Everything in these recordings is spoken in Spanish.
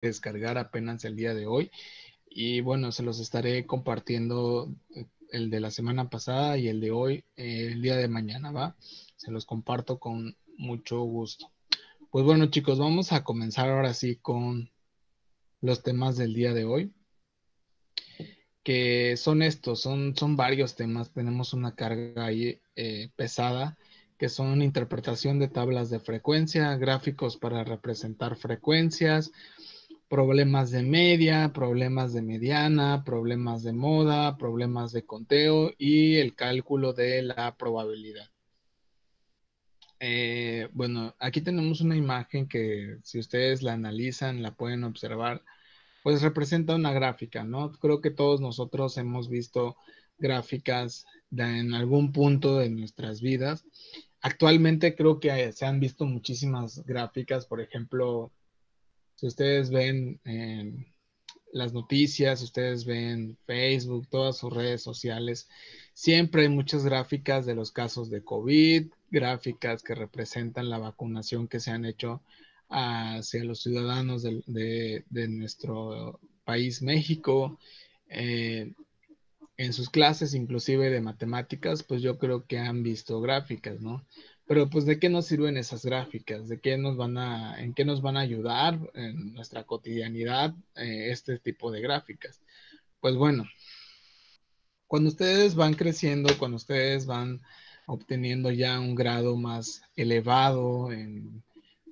descargar apenas el día de hoy. Y bueno, se los estaré compartiendo el de la semana pasada y el de hoy, el día de mañana, ¿va? Se los comparto con mucho gusto. Pues bueno, chicos, vamos a comenzar ahora sí con los temas del día de hoy, que son estos, son varios temas. Tenemos una carga ahí pesada, que son interpretación de tablas de frecuencia, gráficos para representar frecuencias, problemas de media, problemas de mediana, problemas de moda, problemas de conteo y el cálculo de la probabilidad. Bueno, aquí tenemos una imagen que si ustedes la analizan, la pueden observar, pues representa una gráfica, ¿no? Creo que todos nosotros hemos visto gráficas en algún punto de nuestras vidas. Actualmente creo que se han visto muchísimas gráficas, por ejemplo, si ustedes ven las noticias, ustedes ven Facebook, todas sus redes sociales, siempre hay muchas gráficas de los casos de COVID, gráficas que representan la vacunación que se han hecho hacia los ciudadanos de nuestro país, México. Eh, en sus clases, inclusive de matemáticas, pues yo creo que han visto gráficas, ¿no? Pero pues ¿de qué nos sirven esas gráficas? ¿De qué nos van en qué nos van a ayudar en nuestra cotidianidad este tipo de gráficas? Pues bueno, cuando ustedes van creciendo, cuando ustedes van obteniendo ya un grado más elevado en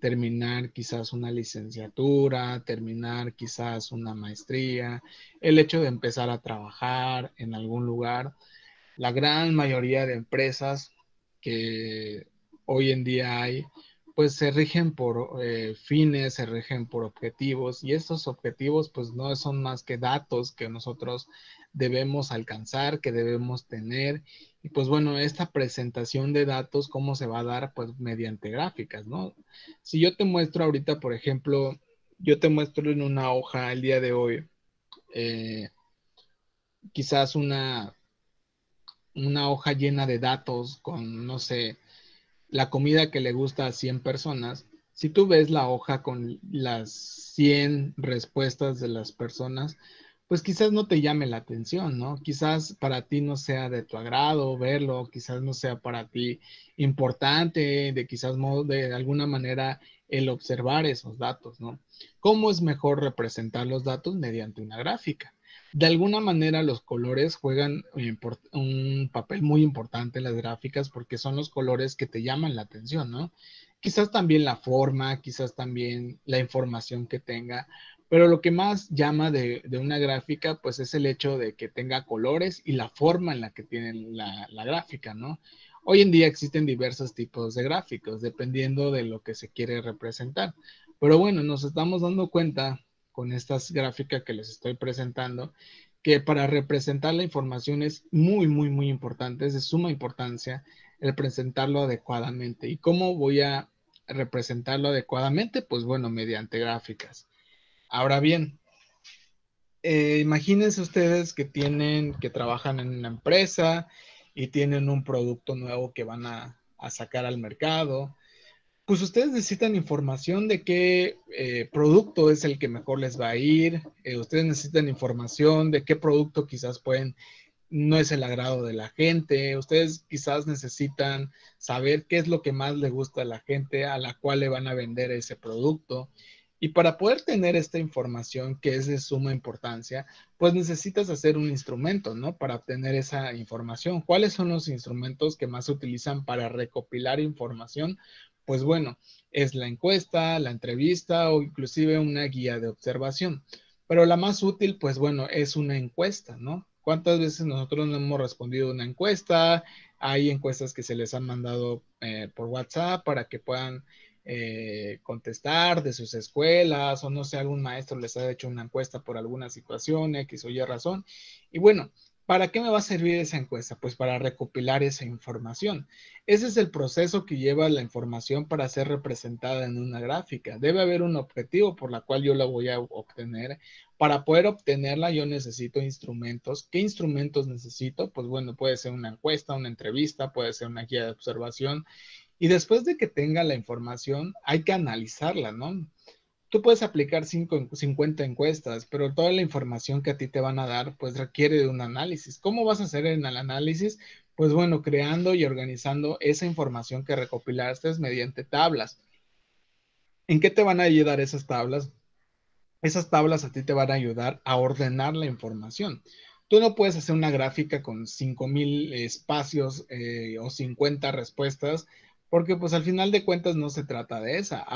terminar quizás una licenciatura, terminar quizás una maestría, el hecho de empezar a trabajar en algún lugar, la gran mayoría de empresas que hoy en día hay, pues se rigen por fines, se rigen por objetivos y estos objetivos pues no son más que datos que nosotros debemos alcanzar, que debemos tener. Y pues bueno, esta presentación de datos, ¿cómo se va a dar? Pues mediante gráficas, ¿no? Si yo te muestro ahorita, por ejemplo, yo te muestro en una hoja el día de hoy, eh, quizás una hoja llena de datos con, no sé, la comida que le gusta a 100 personas, si tú ves la hoja con las 100 respuestas de las personas, pues quizás no te llame la atención, ¿no? Quizás para ti no sea de tu agrado verlo, quizás no sea para ti importante, de quizás de alguna manera el observar esos datos, ¿no? ¿Cómo es mejor representar los datos? Mediante una gráfica. De alguna manera los colores juegan un papel muy importante en las gráficas porque son los colores que te llaman la atención, ¿no? Quizás también la forma, quizás también la información que tenga, pero lo que más llama de una gráfica pues es el hecho de que tenga colores y la forma en la que tiene la gráfica, ¿no? Hoy en día existen diversos tipos de gráficos dependiendo de lo que se quiere representar, pero bueno, nos estamos dando cuenta con estas gráficas que les estoy presentando, que para representar la información es muy importante, es de suma importancia el presentarlo adecuadamente. ¿Y cómo voy a representarlo adecuadamente? Pues bueno, mediante gráficas. Ahora bien, imagínense ustedes que trabajan en una empresa y tienen un producto nuevo que van a sacar al mercado, pues ustedes necesitan información de qué producto es el que mejor les va a ir. Ustedes necesitan información de qué producto quizás no es el agrado de la gente. Ustedes quizás necesitan saber qué es lo que más le gusta a la gente a la cual le van a vender ese producto. Y para poder tener esta información que es de suma importancia, pues necesitas hacer un instrumento, ¿no? Para obtener esa información. ¿Cuáles son los instrumentos que más se utilizan para recopilar información? Pues bueno, es la encuesta, la entrevista o inclusive una guía de observación. Pero la más útil, pues bueno, es una encuesta, ¿no? ¿Cuántas veces nosotros no hemos respondido una encuesta? Hay encuestas que se les han mandado por WhatsApp para que puedan contestar de sus escuelas o no sé, algún maestro les ha hecho una encuesta por alguna situación, X o Y razón. Y bueno, ¿para qué me va a servir esa encuesta? Pues para recopilar esa información. Ese es el proceso que lleva la información para ser representada en una gráfica. Debe haber un objetivo por la cual yo la voy a obtener. Para poder obtenerla yo necesito instrumentos. ¿Qué instrumentos necesito? Pues bueno, puede ser una encuesta, una entrevista, puede ser una guía de observación. Y después de que tenga la información, hay que analizarla, ¿no? tú puedes aplicar 50 encuestas, pero toda la información que a ti te van a dar, pues requiere de un análisis. ¿Cómo vas a hacer en el análisis? Pues bueno, creando y organizando esa información que recopilaste mediante tablas. ¿En qué te van a ayudar esas tablas? Esas tablas a ti te van a ayudar a ordenar la información. Tú no puedes hacer una gráfica con 5,000 espacios o 50 respuestas, porque pues al final de cuentas no se trata de esa.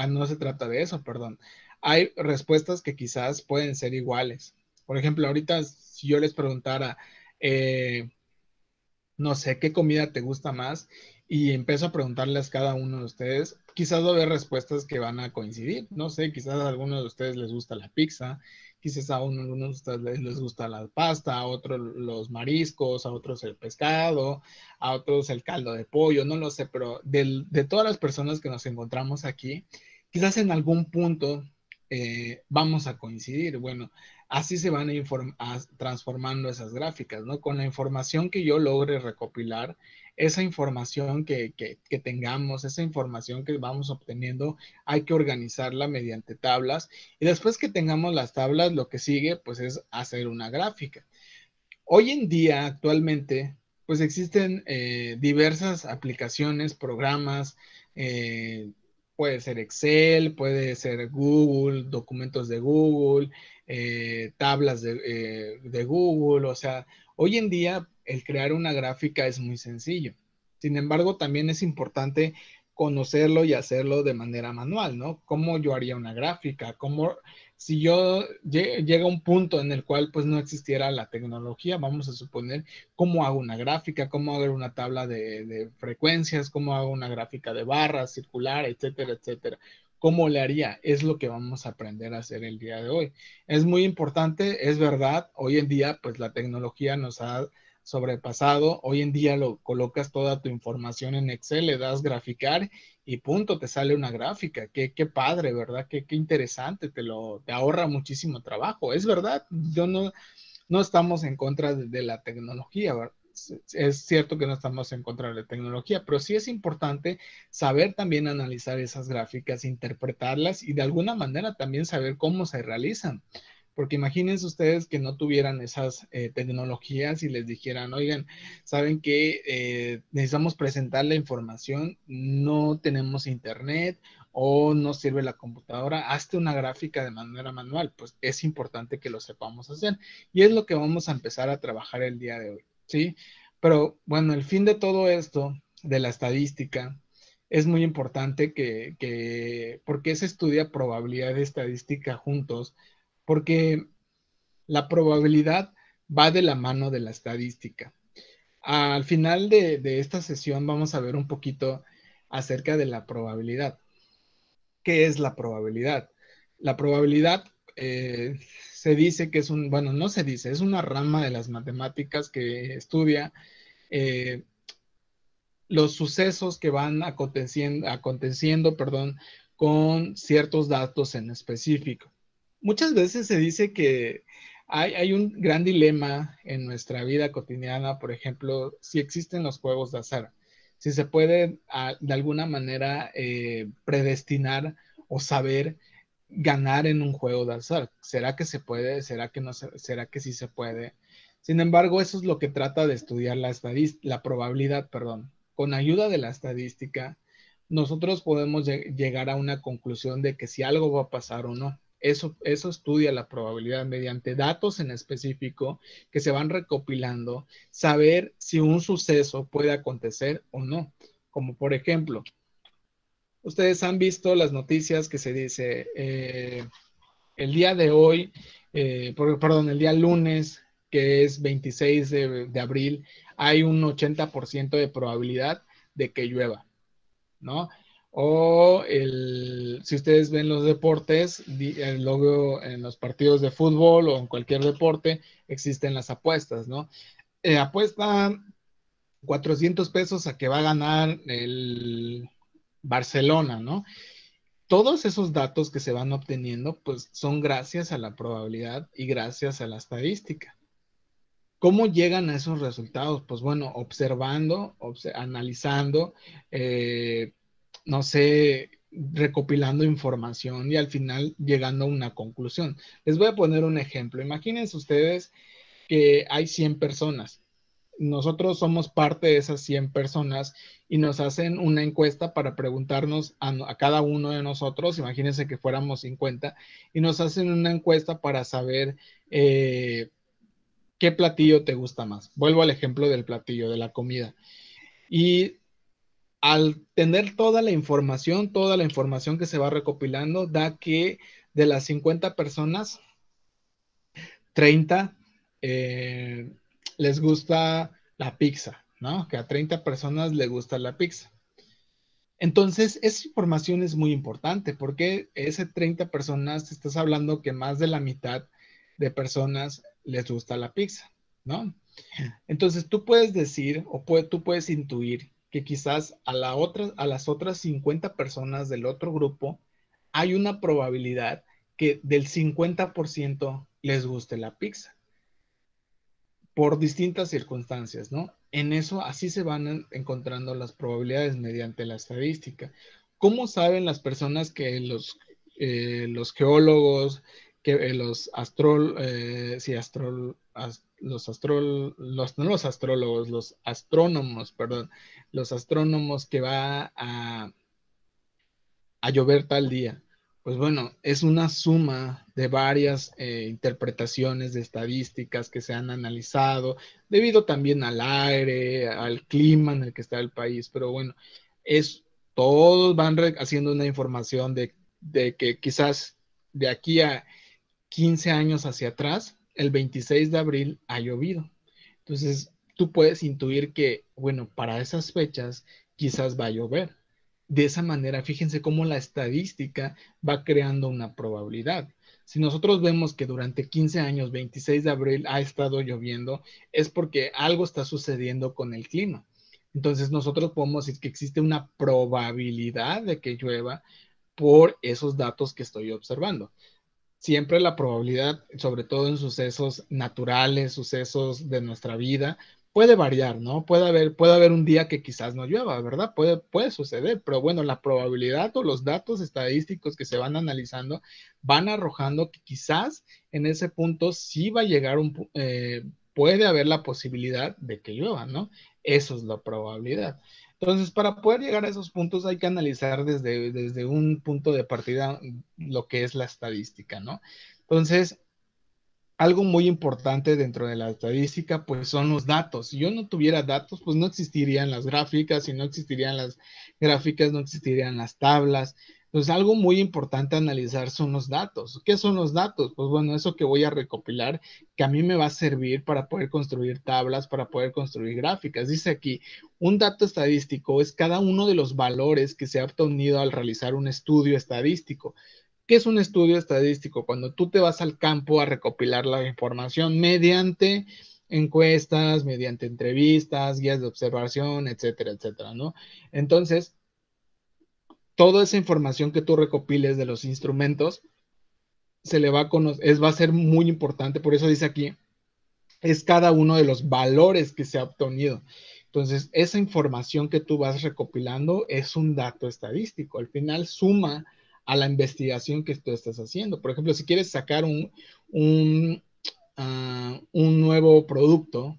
No se trata de eso, perdón. Hay respuestas que quizás pueden ser iguales. Por ejemplo, ahorita si yo les preguntara, eh, no sé, ¿qué comida te gusta más? Y empiezo a preguntarles a cada uno de ustedes, quizás va a haber respuestas que van a coincidir, no sé, quizás a algunos de ustedes les gusta la pizza, quizás a algunos de ustedes les gusta la pasta, a otros los mariscos, a otros el pescado, a otros el caldo de pollo, no lo sé, pero de todas las personas que nos encontramos aquí, quizás en algún punto vamos a coincidir. Bueno, así se van transformando esas gráficas, ¿no? Con la información que yo logre recopilar, esa información que tengamos, esa información que vamos obteniendo, hay que organizarla mediante tablas. Y después que tengamos las tablas, lo que sigue, pues es hacer una gráfica. Hoy en día, actualmente, pues existen diversas aplicaciones, programas, eh, puede ser Excel, puede ser Google, documentos de Google, tablas de Google, o sea, hoy en día el crear una gráfica es muy sencillo. Sin embargo, también es importante conocerlo y hacerlo de manera manual, ¿no? ¿Cómo yo haría una gráfica? ¿Cómo si yo llega un punto en el cual pues no existiera la tecnología, vamos a suponer cómo hago una gráfica, cómo hago una tabla de frecuencias, cómo hago una gráfica de barras, circular, etcétera, etcétera. ¿Cómo le haría? Es lo que vamos a aprender a hacer el día de hoy. Es muy importante, es verdad, hoy en día pues la tecnología nos ha sobrepasado, hoy en día lo colocas toda tu información en Excel, le das graficar y punto, te sale una gráfica. Qué padre, ¿verdad? Qué interesante, te ahorra muchísimo trabajo. Es verdad, yo no estamos en contra de la tecnología, ¿verdad? Es cierto que no estamos en contra de la tecnología, pero sí es importante saber también analizar esas gráficas, interpretarlas y de alguna manera también saber cómo se realizan. Porque imagínense ustedes que no tuvieran esas tecnologías y les dijeran, oigan, saben que necesitamos presentar la información, no tenemos internet o no sirve la computadora, hazte una gráfica de manera manual. Pues es importante que lo sepamos hacer. Y es lo que vamos a empezar a trabajar el día de hoy, ¿sí? Pero bueno, el fin de todo esto, de la estadística, es muy importante porque se estudia probabilidad y estadística juntos, porque la probabilidad va de la mano de la estadística. Al final de esta sesión vamos a ver un poquito acerca de la probabilidad. ¿Qué es la probabilidad? La probabilidad se dice que es bueno, no se dice, es una rama de las matemáticas que estudia eh, los sucesos que van aconteciendo, perdón, con ciertos datos en específico. Muchas veces se dice que hay un gran dilema en nuestra vida cotidiana, por ejemplo, si existen los juegos de azar, si se puede de alguna manera predestinar o saber ganar en un juego de azar. ¿Será que se puede? ¿Será que no será que sí se puede? Sin embargo, eso es lo que trata de estudiar la probabilidad, perdón. Con ayuda de la estadística, nosotros podemos llegar a una conclusión de que si algo va a pasar o no. Eso estudia la probabilidad mediante datos en específico que se van recopilando, saber si un suceso puede acontecer o no. Como por ejemplo, ustedes han visto las noticias que se dice el día de hoy, perdón, el día lunes, que es 26 de abril, hay un 80% de probabilidad de que llueva, ¿no? O si ustedes ven los deportes, luego en los partidos de fútbol o en cualquier deporte, existen las apuestas, ¿no? Apuesta 400 pesos a que va a ganar el Barcelona, ¿no? Todos esos datos que se van obteniendo, pues son gracias a la probabilidad y gracias a la estadística. ¿Cómo llegan a esos resultados? Pues bueno, observando, analizando, no sé, recopilando información y al final llegando a una conclusión. Les voy a poner un ejemplo. Imagínense ustedes que hay 100 personas. Nosotros somos parte de esas 100 personas y nos hacen una encuesta para preguntarnos a cada uno de nosotros, imagínense que fuéramos 50, y nos hacen una encuesta para saber qué platillo te gusta más. Vuelvo al ejemplo del platillo, de la comida. Y al tener toda la información que se va recopilando, da que de las 50 personas, 30 les gusta la pizza, ¿no? Que a 30 personas les gusta la pizza. Entonces, esa información es muy importante porque ese 30 personas, te estás hablando que más de la mitad de personas les gusta la pizza, ¿no? Entonces, tú puedes decir tú puedes intuir que quizás a las otras 50 personas del otro grupo hay una probabilidad que del 50% les guste la pizza por distintas circunstancias, ¿no? En eso así se van encontrando las probabilidades mediante la estadística. ¿Cómo saben las personas que los geólogos, que sí, no los astrólogos, los astrónomos, perdón, los astrónomos que va a llover tal día? Pues bueno, es una suma de varias interpretaciones de estadísticas que se han analizado, debido también al aire, al clima en el que está el país, pero bueno, todos van haciendo una información de que quizás de aquí a 15 años hacia atrás, el 26 de abril ha llovido. Entonces, tú puedes intuir que, bueno, para esas fechas quizás va a llover. De esa manera, fíjense cómo la estadística va creando una probabilidad. Si nosotros vemos que durante 15 años, 26 de abril, ha estado lloviendo, es porque algo está sucediendo con el clima. Entonces, nosotros podemos decir que existe una probabilidad de que llueva por esos datos que estoy observando. Siempre la probabilidad, sobre todo en sucesos naturales, sucesos de nuestra vida, puede variar, ¿no? Puede haber un día que quizás no llueva, ¿verdad? Puede suceder, pero bueno, la probabilidad o los datos estadísticos que se van analizando van arrojando que quizás en ese punto sí va a llegar puede haber la posibilidad de que llueva, ¿no? Eso es la probabilidad. Entonces, para poder llegar a esos puntos hay que analizar desde un punto de partida lo que es la estadística, ¿no? Entonces, algo muy importante dentro de la estadística, pues son los datos. Si yo no tuviera datos, pues no existirían las gráficas, si no existirían las gráficas, no existirían las tablas. Entonces, algo muy importante a analizar son los datos. ¿Qué son los datos? Pues bueno, eso que voy a recopilar, que a mí me va a servir para poder construir tablas, para poder construir gráficas. Dice aquí, un dato estadístico es cada uno de los valores que se ha obtenido al realizar un estudio estadístico. ¿Qué es un estudio estadístico? Cuando tú te vas al campo a recopilar la información mediante encuestas, mediante entrevistas, guías de observación, etcétera, etcétera, ¿no? Entonces, toda esa información que tú recopiles de los instrumentos se le va a conocer, va a ser muy importante, por eso dice aquí, es cada uno de los valores que se ha obtenido. Entonces, esa información que tú vas recopilando es un dato estadístico. Al final suma a la investigación que tú estás haciendo. Por ejemplo, si quieres sacar un, un nuevo producto,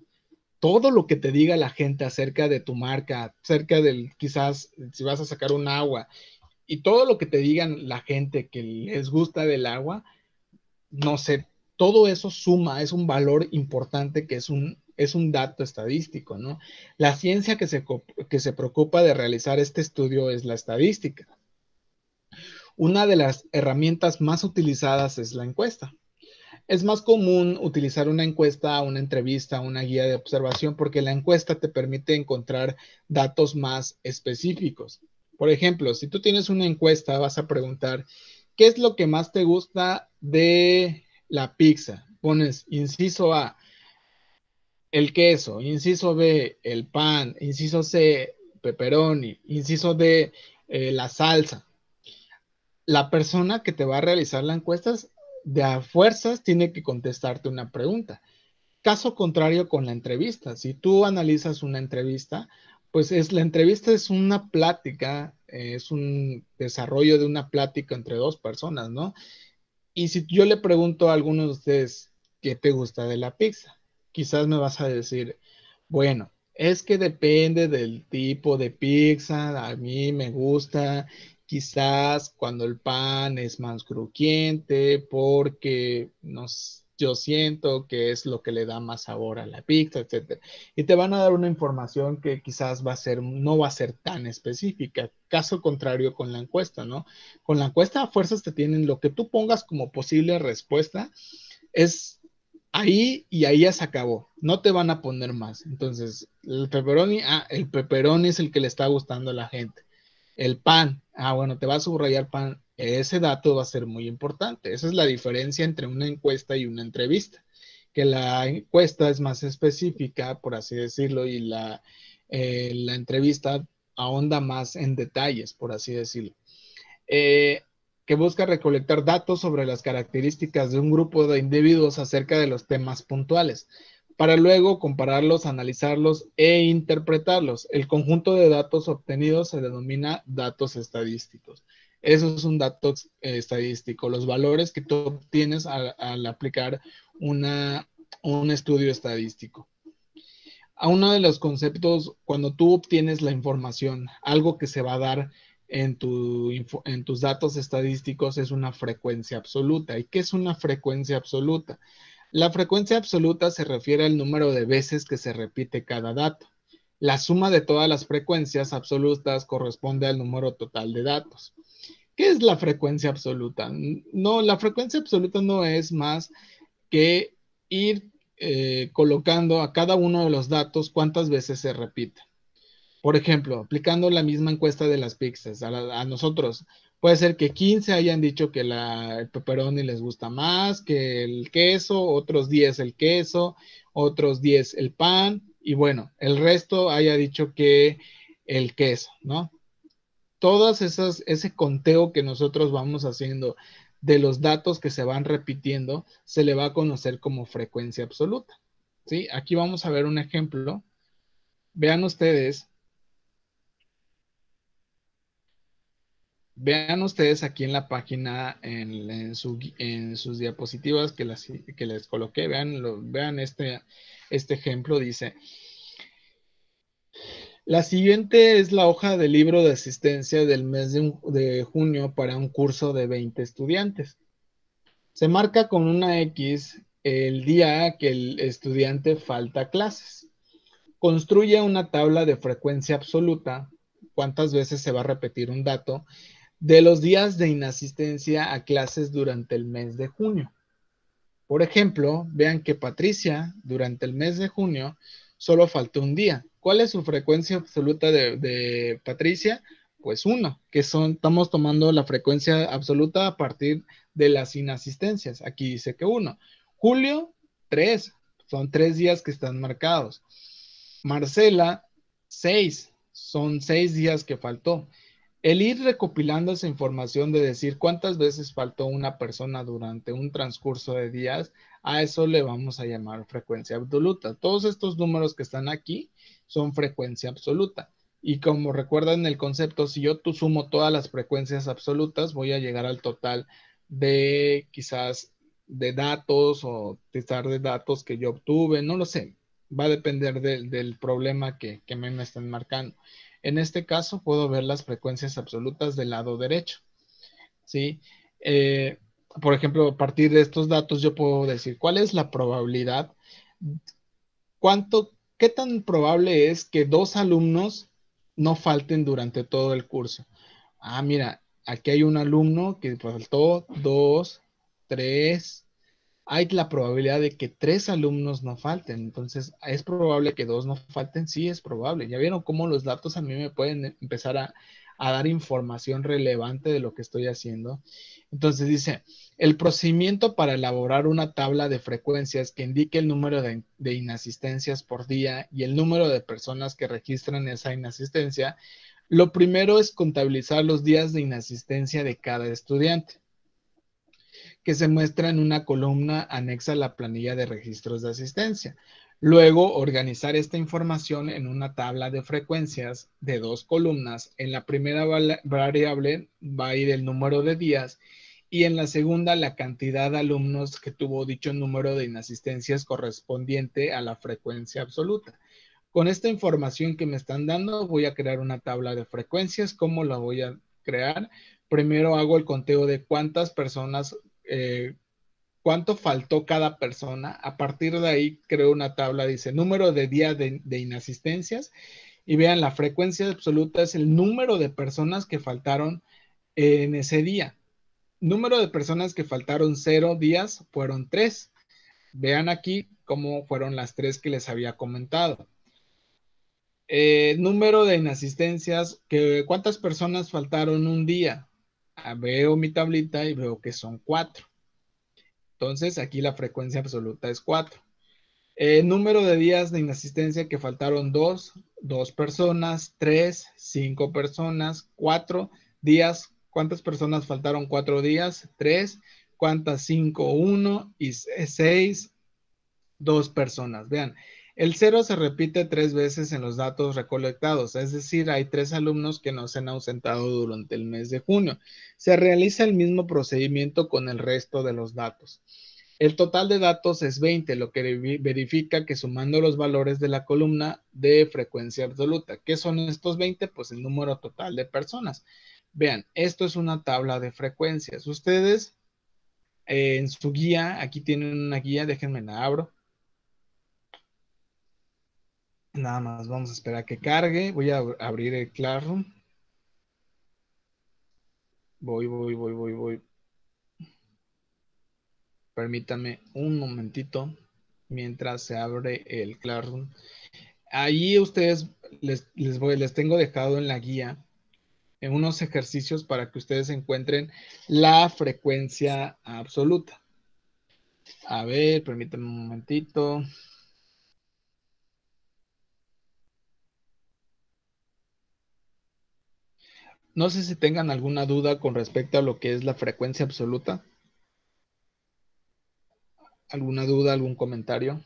todo lo que te diga la gente acerca de tu marca, acerca del, quizás, si vas a sacar un agua, y todo lo que te digan la gente que les gusta del agua, no sé, todo eso suma, es un valor importante que es un dato estadístico, ¿no? La ciencia que se preocupa de realizar este estudio es la estadística. Una de las herramientas más utilizadas es la encuesta. Es más común utilizar una encuesta, una entrevista, una guía de observación, porque la encuesta te permite encontrar datos más específicos. Por ejemplo, si tú tienes una encuesta, vas a preguntar, ¿qué es lo que más te gusta de la pizza? Pones inciso A, el queso, inciso B, el pan, inciso C, pepperoni, inciso D, la salsa. La persona que te va a realizar la encuesta de a fuerzas tiene que contestarte una pregunta. Caso contrario con la entrevista. Si tú analizas una entrevista, Pues la entrevista es una plática, es un desarrollo de una plática entre dos personas, ¿no? Y si yo le pregunto a alguno de ustedes qué te gusta de la pizza, quizás me vas a decir, bueno, es que depende del tipo de pizza, a mí me gusta quizás cuando el pan es más crujiente, porque yo siento que es lo que le da más sabor a la pizza, etcétera. Y te van a dar una información que quizás no va a ser tan específica. Caso contrario con la encuesta, ¿no? Con la encuesta a fuerzas te tienen lo que tú pongas como posible respuesta, es ahí y ahí ya se acabó. No te van a poner más. Entonces, el pepperoni es el que le está gustando a la gente. El pan, bueno, te va a subrayar pan. Ese dato va a ser muy importante. Esa es la diferencia entre una encuesta y una entrevista. Que la encuesta es más específica, por así decirlo, y la entrevista ahonda más en detalles, por así decirlo. eh, que busca recolectar datos sobre las características de un grupo de individuos acerca de los temas puntuales, para luego compararlos, analizarlos e interpretarlos. El conjunto de datos obtenidos se denomina datos estadísticos. Eso es un dato estadístico, los valores que tú obtienes al aplicar un estudio estadístico. A uno de los conceptos, cuando tú obtienes la información, algo que se va a dar en tus datos estadísticos es una frecuencia absoluta. ¿Y qué es una frecuencia absoluta? La frecuencia absoluta se refiere al número de veces que se repite cada dato. La suma de todas las frecuencias absolutas corresponde al número total de datos. ¿Qué es la frecuencia absoluta? No, la frecuencia absoluta no es más que ir colocando a cada uno de los datos cuántas veces se repite. Por ejemplo, aplicando la misma encuesta de las pizzas a nosotros, puede ser que 15 hayan dicho que el pepperoni les gusta más que el queso, otros 10 el queso, otros 10 el pan, y bueno, el resto haya dicho que el queso, ¿no? Ese conteo que nosotros vamos haciendo de los datos que se van repitiendo, se le va a conocer como frecuencia absoluta. ¿Sí? Aquí vamos a ver un ejemplo. Vean ustedes, vean ustedes aquí en la página, en sus diapositivas que les coloqué, vean este ejemplo, dice, la siguiente es la hoja del libro de asistencia del mes de junio para un curso de 20 estudiantes. Se marca con una X el día que el estudiante falta a clases. Construye una tabla de frecuencia absoluta, cuántas veces se va a repetir un dato, de los días de inasistencia a clases durante el mes de junio. Por ejemplo, vean que Patricia, durante el mes de junio, solo faltó un día. ¿Cuál es su frecuencia absoluta de Patricia? Pues uno, estamos tomando la frecuencia absoluta a partir de las inasistencias. Aquí dice que uno. Julio, 3, son 3 días que están marcados. Marcela, 6, son 6 días que faltó. El ir recopilando esa información de decir cuántas veces faltó una persona durante un transcurso de días, a eso le vamos a llamar frecuencia absoluta. Todos estos números que están aquí son frecuencia absoluta. Y como recuerdan el concepto, si yo sumo todas las frecuencias absolutas, voy a llegar al total de quizás de datos o quizás de datos que yo obtuve, no lo sé. Va a depender del problema que me están marcando. En este caso puedo ver las frecuencias absolutas del lado derecho, ¿sí? Eh, por ejemplo, a partir de estos datos yo puedo decir cuál es la probabilidad, qué tan probable es que dos alumnos no falten durante todo el curso. Mira, aquí hay un alumno que faltó, dos, tres, hay la probabilidad de que tres alumnos no falten. Entonces, ¿es probable que dos no falten? Sí, es probable. ¿Ya vieron cómo los datos a mí me pueden empezar a dar información relevante de lo que estoy haciendo? Entonces dice, el procedimiento para elaborar una tabla de frecuencias que indique el número de inasistencias por día y el número de personas que registran esa inasistencia, lo primero es contabilizar los días de inasistencia de cada estudiante. que se muestra en una columna anexa a la planilla de registros de asistencia. Luego, organizar esta información en una tabla de frecuencias de 2 columnas. En la primera variable va a ir el número de días y en la segunda la cantidad de alumnos que tuvo dicho número de inasistencias correspondiente a la frecuencia absoluta. Con esta información que me están dando, voy a crear una tabla de frecuencias. ¿Cómo la voy a crear? Primero hago el conteo de cuántas personas, cuánto faltó cada persona. A partir de ahí creo una tabla, dice número de días de inasistencias. Y vean, la frecuencia absoluta es el número de personas que faltaron en ese día. Número de personas que faltaron 0 días fueron 3. Vean aquí cómo fueron las 3 que les había comentado. Número de inasistencias, ¿cuántas personas faltaron un día? Veo mi tablita y veo que son 4. Entonces aquí la frecuencia absoluta es 4. Número de días de inasistencia que faltaron 2 personas, 3, 5 personas, 4 días. ¿Cuántas personas faltaron 4 días? 3. ¿Cuántas? 5, 1 y 6, 2 personas. Vean, el 0 se repite 3 veces en los datos recolectados, es decir, hay 3 alumnos que no se han ausentado durante el mes de junio. Se realiza el mismo procedimiento con el resto de los datos. El total de datos es 20, lo que verifica que sumando los valores de la columna de frecuencia absoluta. ¿Qué son estos 20? Pues el número total de personas. Vean, esto es una tabla de frecuencias. Ustedes en su guía, aquí tienen una guía, déjenme la abro. Nada más vamos a esperar a que cargue. Voy a abrir el Classroom. Voy. Permítame un momentito mientras se abre el Classroom. Ahí ustedes les tengo dejado en la guía en unos ejercicios para que ustedes encuentren la frecuencia absoluta. A ver, permítame un momentito. No sé si tengan alguna duda con respecto a lo que es la frecuencia absoluta. ¿Alguna duda, algún comentario?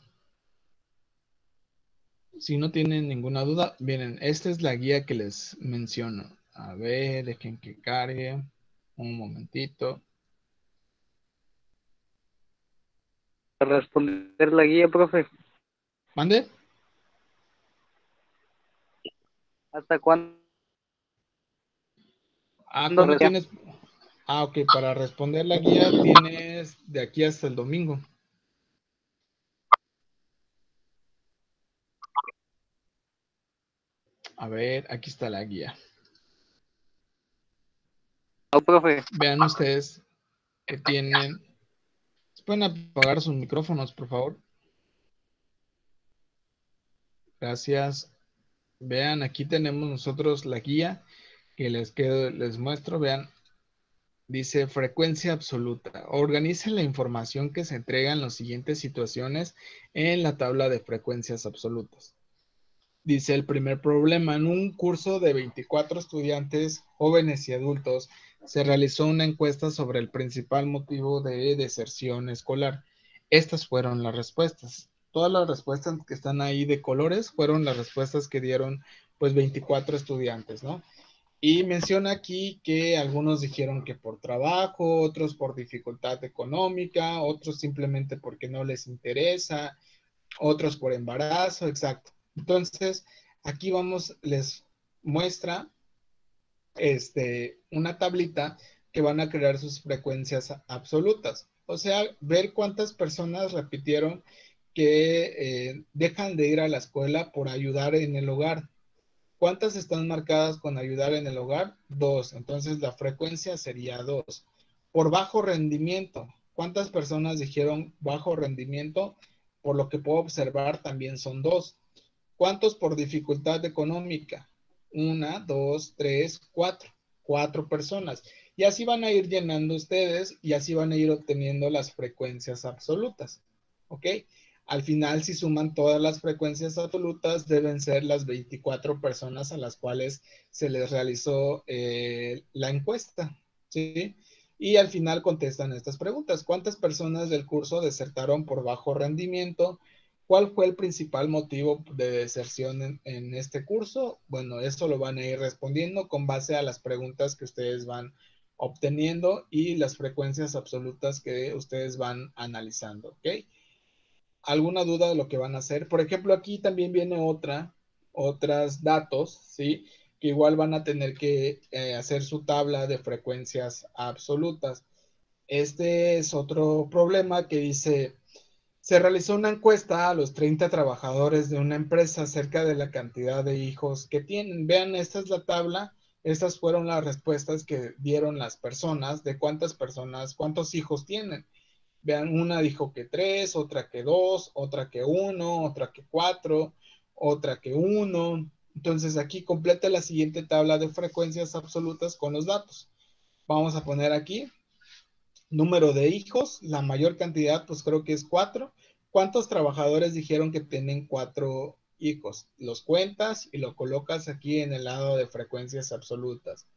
Si no tienen ninguna duda, miren, esta es la guía que les menciono. A ver, dejen que cargue. Un momentito. Para responder la guía, profe. ¿Mande? ¿Hasta cuándo ¿Cuándo recién? tienes? Ok, para responder la guía tienes de aquí hasta el domingo. A ver, aquí está la guía. No, profe. Vean ustedes que tienen. ¿Pueden apagar sus micrófonos, por favor? Gracias. Vean, aquí tenemos nosotros la guía que les muestro. Vean, dice frecuencia absoluta. Organiza la información que se entrega en las siguientes situaciones en la tabla de frecuencias absolutas. Dice el primer problema, en un curso de 24 estudiantes, jóvenes y adultos, se realizó una encuesta sobre el principal motivo de deserción escolar. Estas fueron las respuestas. Todas las respuestas que están ahí de colores fueron las respuestas que dieron pues 24 estudiantes, ¿no? Y menciona aquí que algunos dijeron que por trabajo, otros por dificultad económica, otros simplemente porque no les interesa, otros por embarazo, exacto. Entonces, aquí vamos, les muestra una tablita que van a crear sus frecuencias absolutas. O sea, ver cuántas personas repitieron que dejan de ir a la escuela por ayudar en el hogar. ¿Cuántas están marcadas con ayudar en el hogar? 2. Entonces la frecuencia sería 2. Por bajo rendimiento, ¿cuántas personas dijeron bajo rendimiento? Por lo que puedo observar, también son 2. ¿Cuántos por dificultad económica? 1, 2, 3, 4. 4 personas. Y así van a ir llenando ustedes y así van a ir obteniendo las frecuencias absolutas. ¿Ok? Al final, si suman todas las frecuencias absolutas, deben ser las 24 personas a las cuales se les realizó la encuesta. ¿Sí? y al final contestan estas preguntas. ¿Cuántas personas del curso desertaron por bajo rendimiento? ¿Cuál fue el principal motivo de deserción en este curso? Bueno, eso lo van a ir respondiendo con base a las preguntas que ustedes van obteniendo y las frecuencias absolutas que ustedes van analizando, ¿ok? ¿Alguna duda de lo que van a hacer? Por ejemplo, aquí también viene otras datos, ¿sí? Que igual van a tener que hacer su tabla de frecuencias absolutas. Este es otro problema que dice, se realizó una encuesta a los 30 trabajadores de una empresa acerca de la cantidad de hijos que tienen. Vean, esta es la tabla, estas fueron las respuestas que dieron las personas de cuántas personas, cuántos hijos tienen. Vean, una dijo que 3, otra que 2, otra que 1, otra que 4, otra que 1. Entonces aquí completa la siguiente tabla de frecuencias absolutas con los datos. Vamos a poner aquí número de hijos, la mayor cantidad pues creo que es 4. ¿Cuántos trabajadores dijeron que tienen 4 hijos? Los cuentas y lo colocas aquí en el lado de frecuencias absolutas.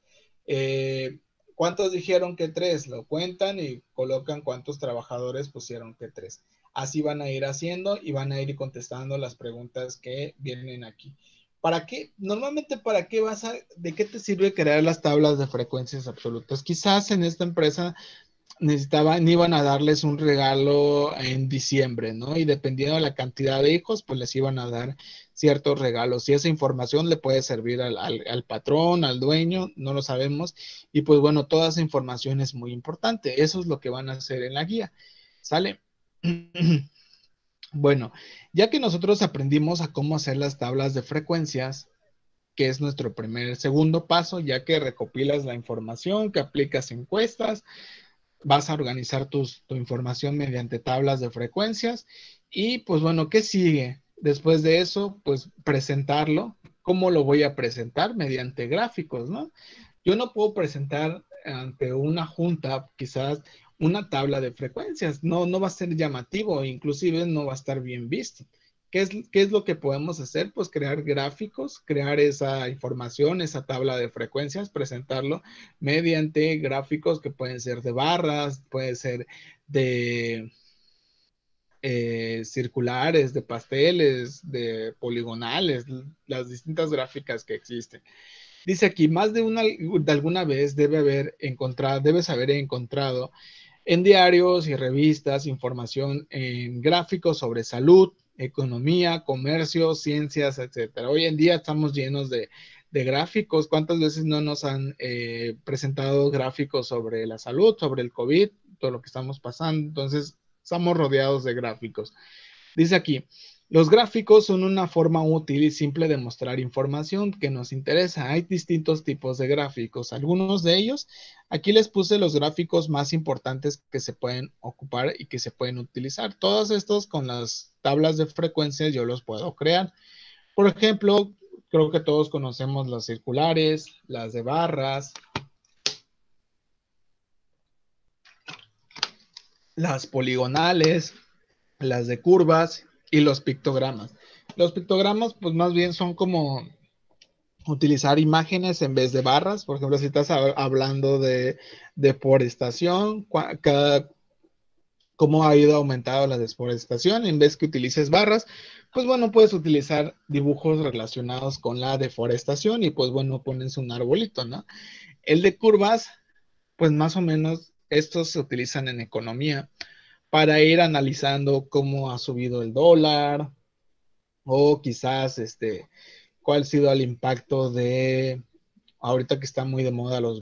Eh, ¿Cuántos dijeron que 3? Lo cuentan y colocan cuántos trabajadores pusieron que 3. Así van a ir haciendo y van a ir contestando las preguntas que vienen aquí. ¿Para qué? Normalmente, ¿para qué de qué te sirve crear las tablas de frecuencias absolutas? Quizás en esta empresa iban a darles un regalo en diciembre, ¿no? Y dependiendo de la cantidad de hijos, pues les iban a dar ciertos regalos. Y esa información le puede servir al patrón, al dueño, no lo sabemos. Y pues bueno, toda esa información es muy importante. Eso es lo que van a hacer en la guía. ¿Sale? Bueno, ya que nosotros aprendimos a cómo hacer las tablas de frecuencias, que es nuestro segundo paso, ya que recopilas la información, que aplicas encuestas, vas a organizar tu información mediante tablas de frecuencias y pues bueno, ¿qué sigue? Después de eso, pues presentarlo. ¿Cómo lo voy a presentar? Mediante gráficos, ¿no? Yo no puedo presentar ante una junta quizás una tabla de frecuencias, no va a ser llamativo, inclusive no va a estar bien visto. ¿Qué es lo que podemos hacer? Pues crear gráficos, crear esa información, esa tabla de frecuencias, presentarlo mediante gráficos que pueden ser de barras, pueden ser de circulares, de pasteles, de poligonales, las distintas gráficas que existen. Dice aquí, de alguna vez debes haber encontrado en diarios y revistas información en gráficos sobre salud, economía, comercio, ciencias, etcétera. Hoy en día estamos llenos de gráficos. ¿Cuántas veces no nos han presentado gráficos sobre la salud, sobre el COVID, todo lo que estamos pasando? Entonces, estamos rodeados de gráficos. Dice aquí, los gráficos son una forma útil y simple de mostrar información que nos interesa. Hay distintos tipos de gráficos. Algunos de ellos, aquí les puse los gráficos más importantes que se pueden ocupar y que se pueden utilizar. Todos estos con las tablas de frecuencias yo los puedo crear. Por ejemplo, creo que todos conocemos las circulares, las de barras, las poligonales, las de curvas y los pictogramas. Los pictogramas, pues más bien son como utilizar imágenes en vez de barras. Por ejemplo, si estás hablando de deforestación, cómo ha ido aumentando la deforestación, en vez que utilices barras, pues bueno, puedes utilizar dibujos relacionados con la deforestación y pues bueno, pones un arbolito, ¿no? El de curvas, pues más o menos estos se utilizan en economía para ir analizando cómo ha subido el dólar o quizás cuál ha sido el impacto de ahorita que está muy de moda los